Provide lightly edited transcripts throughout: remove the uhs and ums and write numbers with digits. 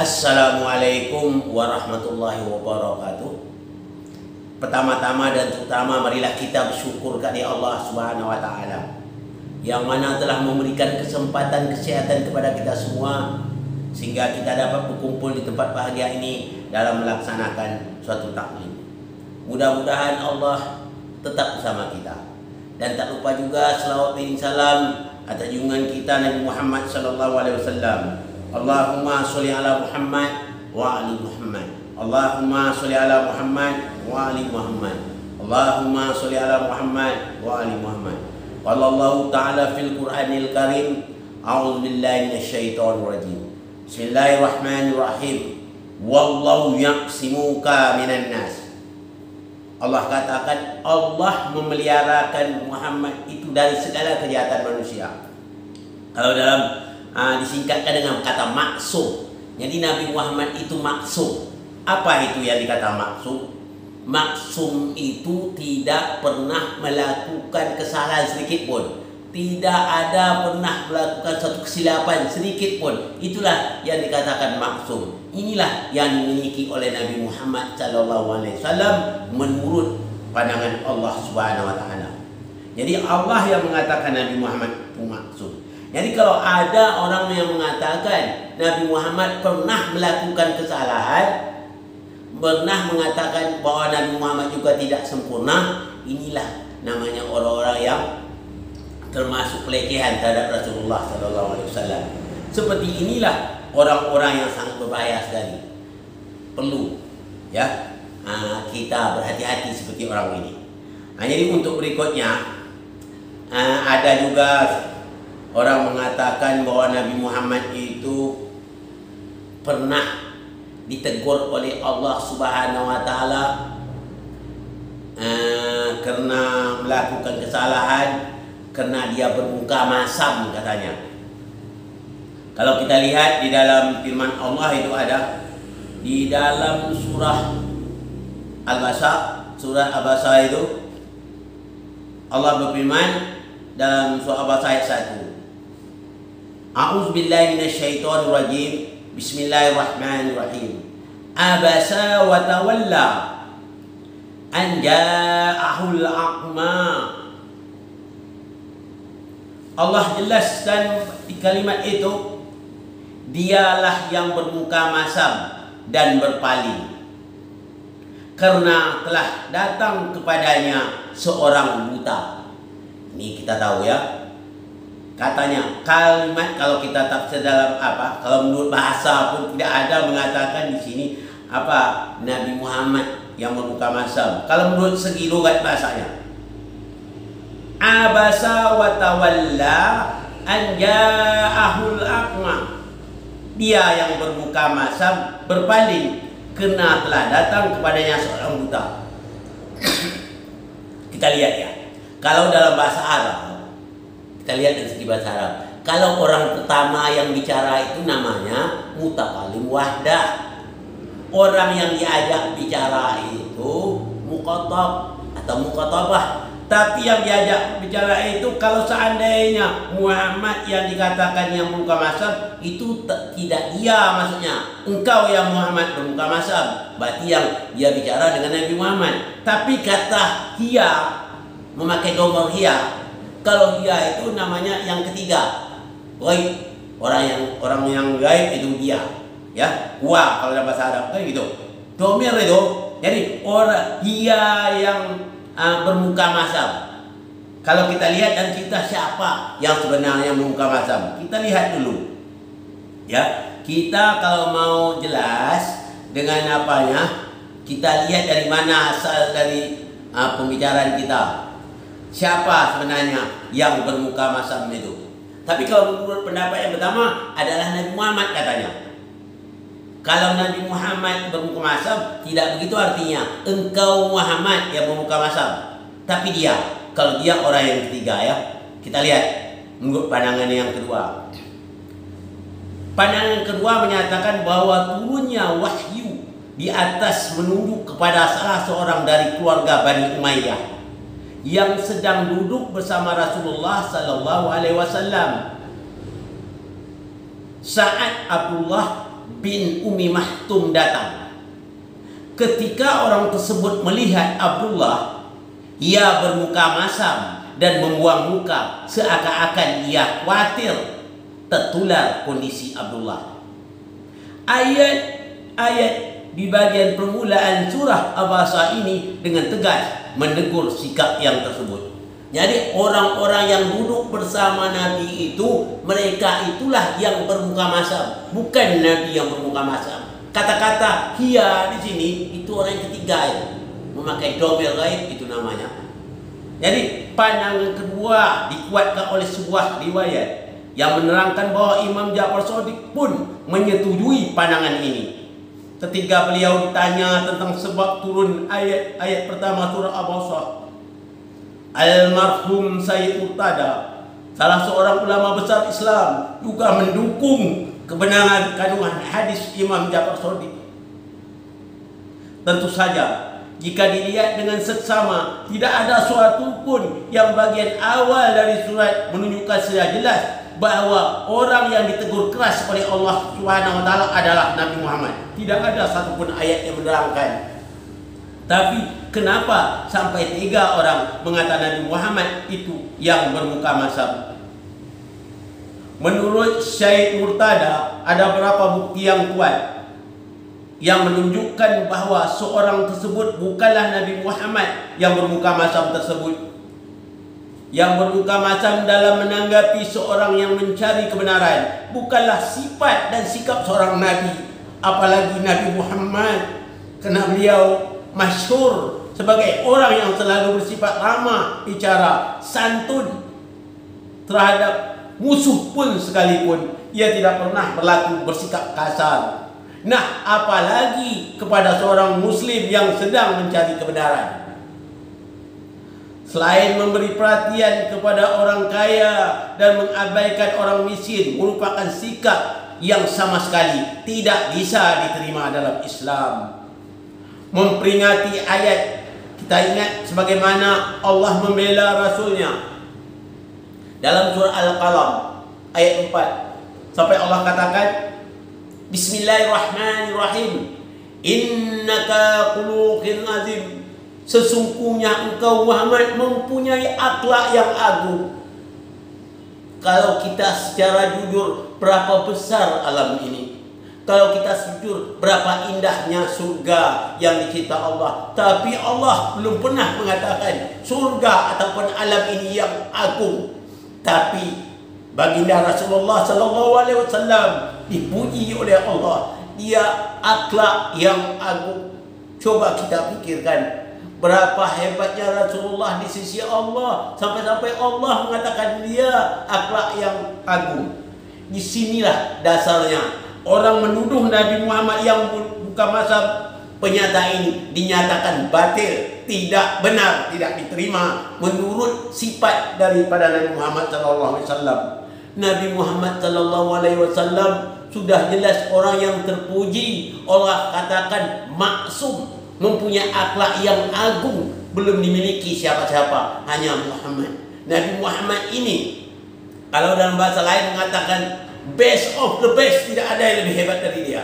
Assalamualaikum warahmatullahi wabarakatuh. Pertama-tama dan terutama marilah kita bersyukur kepada Allah Subhanahu wa taala yang mana telah memberikan kesempatan kesehatan kepada kita semua sehingga kita dapat berkumpul di tempat bahagia ini dalam melaksanakan suatu taklim. Mudah-mudahan Allah tetap bersama kita. Dan tak lupa juga selawat dan salam atas junjungan kita Nabi Muhammad sallallahu alaihi wasallam. Allahumma sholli ala Muhammad wa ali Muhammad. Allahumma sholli ala Muhammad wa ali Muhammad. Allahumma sholli ala Muhammad wa ali Muhammad. Qala Allah Ta'ala fil Qur'anil Karim, a'udzu billahi minasyaitonir rajim. Bismillahirrahmanirrahim. Wallahu yaqsimuka minan nas. Allah katakan Allah memeliharakan Muhammad itu dari segala kejahatan manusia. Kalau dalam disingkatkan dengan kata maksum. Jadi Nabi Muhammad itu maksum. Apa itu yang dikata maksum? Maksum itu tidak pernah melakukan kesalahan sedikit pun. Tidak ada pernah melakukan satu kesilapan sedikit pun. Itulah yang dikatakan maksum. Inilah yang dimiliki oleh Nabi Muhammad SAW menurut pandangan Allah Subhanahu wa taala. Jadi Allah yang mengatakan Nabi Muhammad itu maksum. Jadi kalau ada orang yang mengatakan Nabi Muhammad pernah melakukan kesalahan, pernah mengatakan bahwa Nabi Muhammad juga tidak sempurna, inilah namanya orang-orang yang termasuk pelecehan terhadap Rasulullah SAW. Seperti inilah orang-orang yang sangat berbahaya sekali. Perlu ya kita berhati-hati seperti orang ini. Jadi untuk berikutnya ada juga orang mengatakan bahwa Nabi Muhammad itu pernah ditegur oleh Allah Subhanahu wa taala karena melakukan kesalahan, karena dia bermuka masam katanya. Kalau kita lihat di dalam firman Allah itu ada di dalam surah Al-Baqarah, surah Al-Baqarah itu Allah berfirman dalam surah Al-Baqarah ayat 1. A'udzu billahi minasyaitonir rajim. Bismillahirrahmanirrahim. Abasa wa tawalla an ja'ahul a'ma. Allah jelaskan di kalimat itu, dialah yang bermuka masam dan berpaling karena telah datang kepadanya seorang buta. Ini kita tahu ya. Katanya kalimat kalau kita tafsir dalam kalau menurut bahasa pun tidak ada mengatakan di sini Nabi Muhammad yang bermuka masam. Kalau menurut segi logat bahasanya, abasa wa tawalla an ja'ahul aqma. Dia yang bermuka masam berpaling karena telah datang kepadanya seorang buta. Kita lihat ya. Kalau dalam bahasa Arab, kita lihat dari segi bahasa Arab. Kalau orang pertama yang bicara itu namanya mutakalim wahdah. Orang yang diajak bicara itu muqatab atau muqatabah. Tapi yang diajak bicara itu kalau seandainya Muhammad yang dikatakan yang bermuka masam itu tidak dia maksudnya. Engkau yang Muhammad bermuka masam. Berarti yang dia bicara dengan Nabi Muhammad. Tapi kata hiya memakai domor hiya. Kalau dia itu namanya yang ketiga, gaib. Orang yang gaib itu dia, ya. Wa kalau dalam bahasa Arab kan gitu. Domir itu. Jadi orang dia yang bermuka masam. Kalau kita lihat dan kita siapa yang sebenarnya bermuka masam, kita lihat dulu, ya. Kita kalau mau jelas dengan apanya, kita lihat dari mana asal dari pembicaraan kita. Siapa sebenarnya yang bermuka masam itu? Tapi kalau menurut pendapat yang pertama adalah Nabi Muhammad katanya. Kalau Nabi Muhammad bermuka masam, tidak begitu artinya engkau Muhammad yang bermuka masam. Tapi dia, kalau dia orang yang ketiga ya. Kita lihat menurut pandangan yang kedua. Pandangan kedua menyatakan bahwa turunnya wahyu di atas menunjuk kepada salah seorang dari keluarga Bani Umayyah yang sedang duduk bersama Rasulullah sallallahu alaihi wasallam saat Abdullah bin Ummi Maktum datang. Ketika orang tersebut melihat Abdullah, ia bermuka masam dan membuang muka seakan-akan ia khawatir tertular kondisi Abdullah. Ayat-ayat di bagian permulaan surah Abasa ini dengan tegas menegur sikap yang tersebut. Jadi orang-orang yang duduk bersama Nabi itu, mereka itulah yang bermuka masam, bukan Nabi yang bermuka masam. Kata-kata hiya di sini itu orang yang ketiga itu, memakai domir gaib itu namanya. Jadi pandangan kedua dikuatkan oleh sebuah riwayat yang menerangkan bahwa Imam Ja'far Shadiq pun menyetujui pandangan ini. Ketika beliau ditanya tentang sebab turun ayat pertama surah Abasa, almarhum Sayyid Murtada, salah seorang ulama besar Islam, juga mendukung kebenaran kandungan hadis Imam Ja'far Shadiq. Tentu saja jika dilihat dengan seksama, tidak ada suatu pun yang bagian awal dari surat menunjukkan secara jelas bahwa orang yang ditegur keras oleh Allah Subhanahu wa taala adalah Nabi Muhammad. Tidak ada satupun ayat yang menerangkan. Tapi kenapa sampai 3 orang mengatakan Nabi Muhammad itu yang bermuka masam? Menurut Syekh Murtada, ada beberapa bukti yang kuat yang menunjukkan bahawa seorang tersebut bukanlah Nabi Muhammad yang bermuka masam tersebut. Yang bermuka masam dalam menanggapi seorang yang mencari kebenaran bukanlah sifat dan sikap seorang Nabi, apalagi Nabi Muhammad, kerana beliau masyhur sebagai orang yang selalu bersifat ramah bicara, santun terhadap musuh pun sekalipun. Ia tidak pernah berlaku bersikap kasar. Nah, apalagi kepada seorang muslim yang sedang mencari kebenaran. Selain memberi perhatian kepada orang kaya dan mengabaikan orang miskin merupakan sikap yang sama sekali tidak bisa diterima dalam Islam. Memperingati ayat, kita ingat sebagaimana Allah membela Rasulnya dalam surah Al-Qalam ayat 4, sampai Allah katakan, Bismillahirrahmanirrahim, innaka khuluqin azim, sesungguhnya engkau Muhammad mempunyai akhlak yang agung. Kalau kita secara jujur, berapa besar alam ini. Kalau kita jujur, berapa indahnya surga yang dicipta Allah. Tapi Allah belum pernah mengatakan surga ataupun alam ini yang agung. Tapi baginda Rasulullah SAW dipuji oleh Allah. Dia akhlak yang agung. Coba kita pikirkan, berapa hebatnya Rasulullah di sisi Allah, sampai-sampai Allah mengatakan dia akhlak yang agung. Di sinilah dasarnya orang menuduh Nabi Muhammad yang buka masam, penyataan ini dinyatakan batil, tidak benar, tidak diterima menurut sifat daripada Nabi Muhammad SAW. Nabi Muhammad SAW sudah jelas orang yang terpuji. Allah katakan maksum, mempunyai akhlak yang agung, belum dimiliki siapa-siapa, hanya Muhammad. Nabi Muhammad ini, kalau dalam bahasa lain mengatakan best of the best, tidak ada yang lebih hebat dari dia.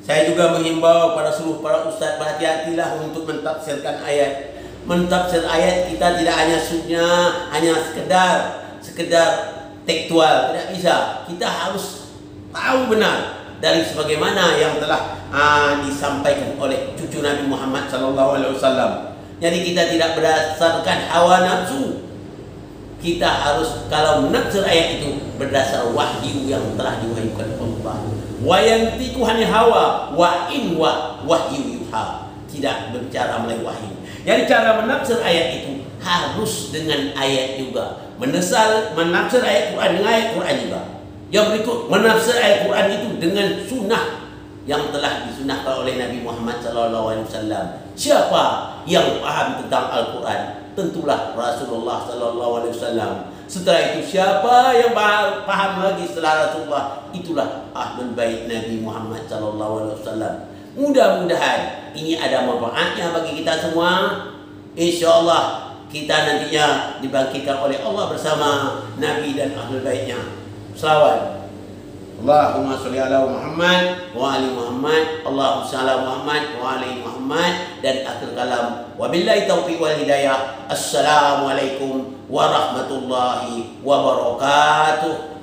Saya juga menghimbau pada seluruh para ustaz, berhati-hatilah untuk mentafsirkan ayat. Mentafsir ayat kita tidak hanya sunnah, hanya sekedar tekstual, tidak bisa. Kita harus tahu benar dari sebagaimana yang telah disampaikan oleh cucu Nabi Muhammad SAW. Jadi kita tidak berdasarkan hawa nafsu. Kita harus, kalau menafsir ayat itu, berdasar wahyu yang telah diwahyukan Allah. Wa yantiqu 'anil hawa wa in wahyu yuha. Tidak berbicara melalui wahyu. Jadi cara menafsir ayat itu harus dengan ayat juga. Menafsir ayat Quran dengan ayat Quran juga. Yang berikut, menafsir ayat Quran itu dengan sunnah yang telah disunahkan oleh Nabi Muhammad SAW. Siapa yang paham tentang Al-Quran? Tentulah Rasulullah SAW. Setelah itu siapa yang paham lagi setelah Rasulullah? Itulah ahlul bait Nabi Muhammad SAW. Mudah-mudahan ini ada manfaatnya bagi kita semua. InsyaAllah kita nantinya dibangkitkan oleh Allah bersama Nabi dan ahlul baitnya. Selawat. Allahumma sholli ala Muhammad wa ali Muhammad, Allahumma sholli ala Muhammad wa ali Muhammad, dan akhir kalam wabillahi taufiq wal hidayah. Assalamualaikum warahmatullahi wabarakatuh.